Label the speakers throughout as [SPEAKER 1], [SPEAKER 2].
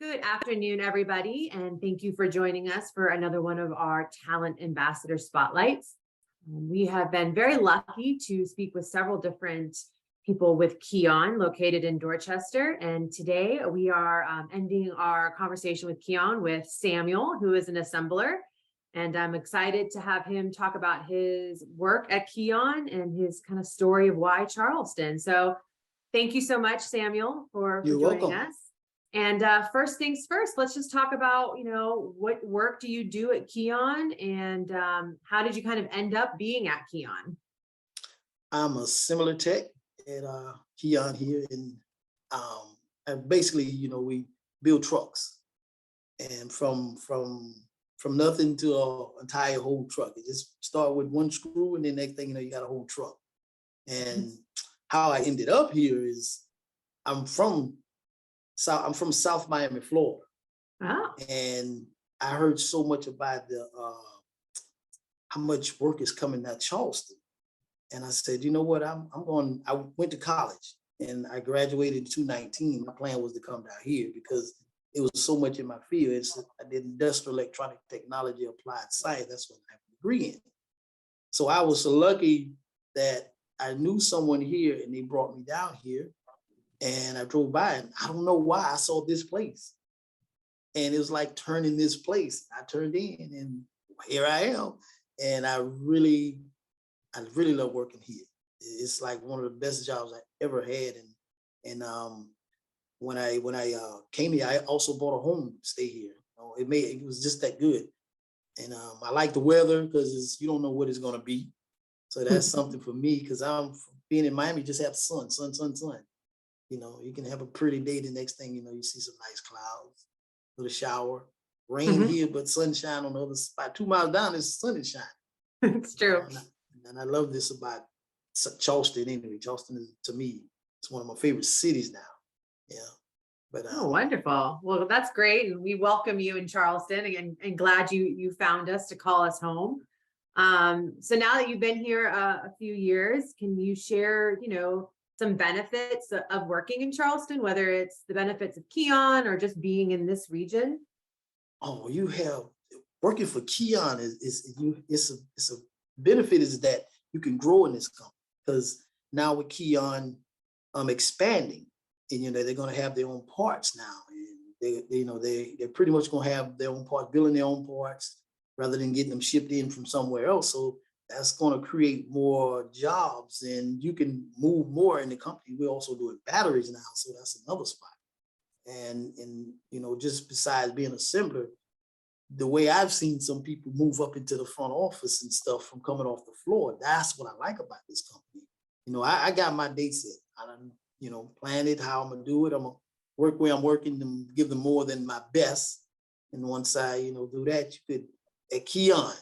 [SPEAKER 1] Good afternoon, everybody, and thank you for joining us for another one of our Talent Ambassador Spotlights. We have been very lucky to speak with several different people with KION located in Dorchester, and today we are ending our conversation with KION with Samuel, who is an assembler, and I'm excited to have him talk about his work at KION and his kind of story of why Charleston. So thank you so much, Samuel, for
[SPEAKER 2] You're
[SPEAKER 1] joining
[SPEAKER 2] welcome.
[SPEAKER 1] us. And first things first, let's just talk about, what work do you do at KION and how did you kind of end up being at KION?
[SPEAKER 2] I'm a similar tech at KION here, and basically, we build trucks, and from nothing to an entire whole truck. It just start with one screw, and then next thing you know, you got a whole truck. And how I ended up here is I'm from South Miami, Florida,
[SPEAKER 1] Oh,
[SPEAKER 2] and I heard so much about how much work is coming at Charleston. And I said, you know what, I went to college and I graduated in 2019. My plan was to come down here because it was so much in my field. I did industrial electronic technology, applied science. That's what I have a degree in. So I was so lucky that I knew someone here and they brought me down here, and I drove by and I don't know why I saw this place. And it was like turning this place. I turned in and here I am. And I really love working here. It's like one of the best jobs I ever had. And when I came here, I also bought a home to stay here. It was just that good. And I like the weather because you don't know what it's gonna be. So that's something for me because I'm being in Miami, just have sun. You can have a pretty day. The next thing you know, you see some nice clouds, a little shower, rain
[SPEAKER 1] mhm.
[SPEAKER 2] here, but sunshine on the other side. 2 miles down, it's sun and shine.
[SPEAKER 1] It's true.
[SPEAKER 2] And I love this about Charleston anyway. Charleston is, to me, it's one of my favorite cities now. Yeah. But
[SPEAKER 1] Oh, wonderful. Well, that's great. And we welcome you in Charleston and glad you found us to call us home. So now that you've been here a few years, can you share, some benefits of working in Charleston, whether it's the benefits of KION or just being in this region?
[SPEAKER 2] you have working for KION it's a benefit is that you can grow in this company because now with KION expanding, and they're going to have their own parts now, and they're pretty much going to have their own parts, building their own parts rather than getting them shipped in from somewhere else. So that's going to create more jobs, and you can move more in the company. We're also doing batteries now, so that's another spot. And just besides being an assembler, the way I've seen some people move up into the front office and stuff from coming off the floor, that's what I like about this company. I got my date set. I done, plan it how I'm gonna do it. I'm gonna work where I'm working and give them more than my best. And once I, do that, you could at KION.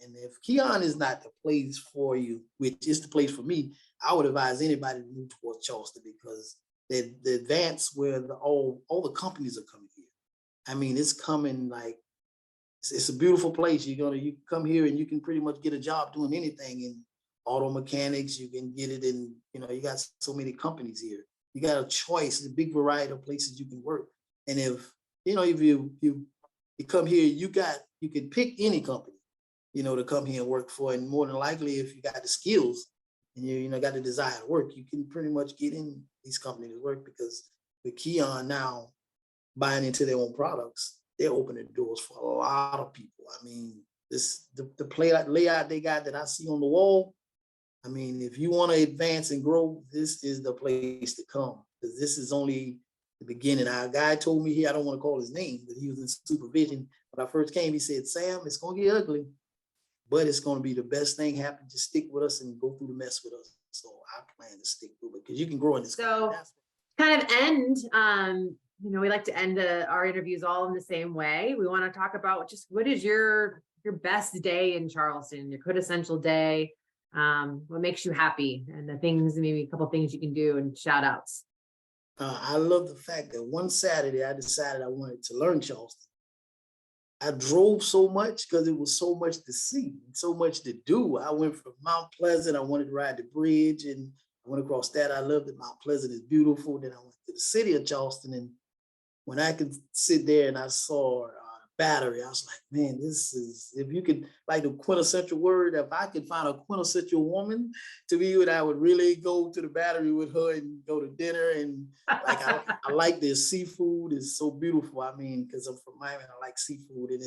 [SPEAKER 2] And if KION is not the place for you, which is the place for me, I would advise anybody to move towards Charleston because the advance where all the companies are coming here. I mean, it's coming like it's a beautiful place. You come here and you can pretty much get a job doing anything in auto mechanics. You can get it in, you got so many companies here. You got a choice, a big variety of places you can work. And if you come here, you can pick any company, to come here and work for. And more than likely, if you got the skills and you got the desire to work, you can pretty much get in these companies to work because with KION now buying into their own products, they're opening doors for a lot of people. I mean, the layout they got that I see on the wall. I mean, if you want to advance and grow, this is the place to come because this is only the beginning. Our guy told me here, I don't want to call his name, but he was in supervision. When I first came, he said, Sam, it's going to get ugly, but it's going to be the best thing happen. Just stick with us and go through the mess with us. So I plan to stick through it because you can grow in this.
[SPEAKER 1] So kind of end, we like to end our interviews all in the same way. We want to talk about just what is your best day in Charleston, your quintessential day, what makes you happy, and the things, maybe a couple things you can do, and shout outs.
[SPEAKER 2] I love the fact that one Saturday I decided I wanted to learn Charleston. I drove so much because it was so much to see, so much to do. I went from Mount Pleasant. I wanted to ride the bridge, and I went across that. I loved it. Mount Pleasant is beautiful. Then I went to the city of Charleston, and when I could sit there and I saw battery, I was like, man, this is, if you could, like the quintessential word, if I could find a quintessential woman to be with, I would really go to the battery with her and go to dinner. And like, I like this seafood. It's so beautiful. I mean, because I'm from Miami, I like seafood. And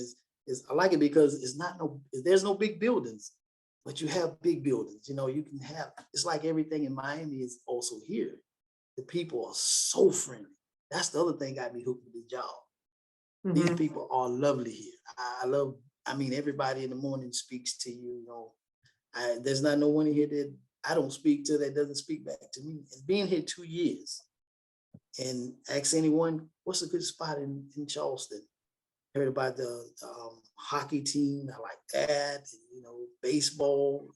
[SPEAKER 2] I like it because there's no big buildings, but you have big buildings. You know, you can have, it's like everything in Miami is also here. The people are so friendly. That's the other thing got me hooked with the job. These people are lovely here. I mean, everybody in the morning speaks to you. You know, there's not no one here that I don't speak to that doesn't speak back to me. And being here 2 years, and ask anyone, what's a good spot in Charleston? Heard about the hockey team. I like that. And, you know, baseball.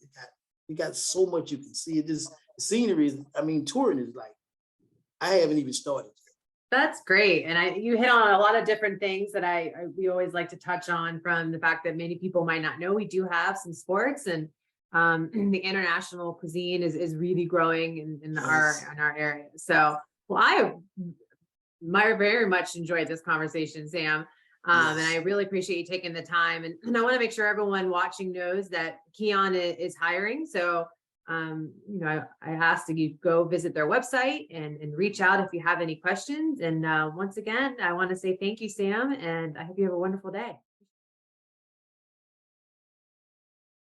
[SPEAKER 2] You got so much you can see. It just, the scenery is, I mean, touring is like, I haven't even started.
[SPEAKER 1] That's great. And you hit on a lot of different things that we always like to touch on, from the fact that many people might not know we do have some sports, and the international cuisine is really growing in our area. So, well, I very much enjoyed this conversation, Sam. And I really appreciate you taking the time. And I want to make sure everyone watching knows that KION is hiring. So you know, I asked that you go visit their website and reach out if you have any questions. And once again, I want to say thank you, Sam, and I hope you have a wonderful day.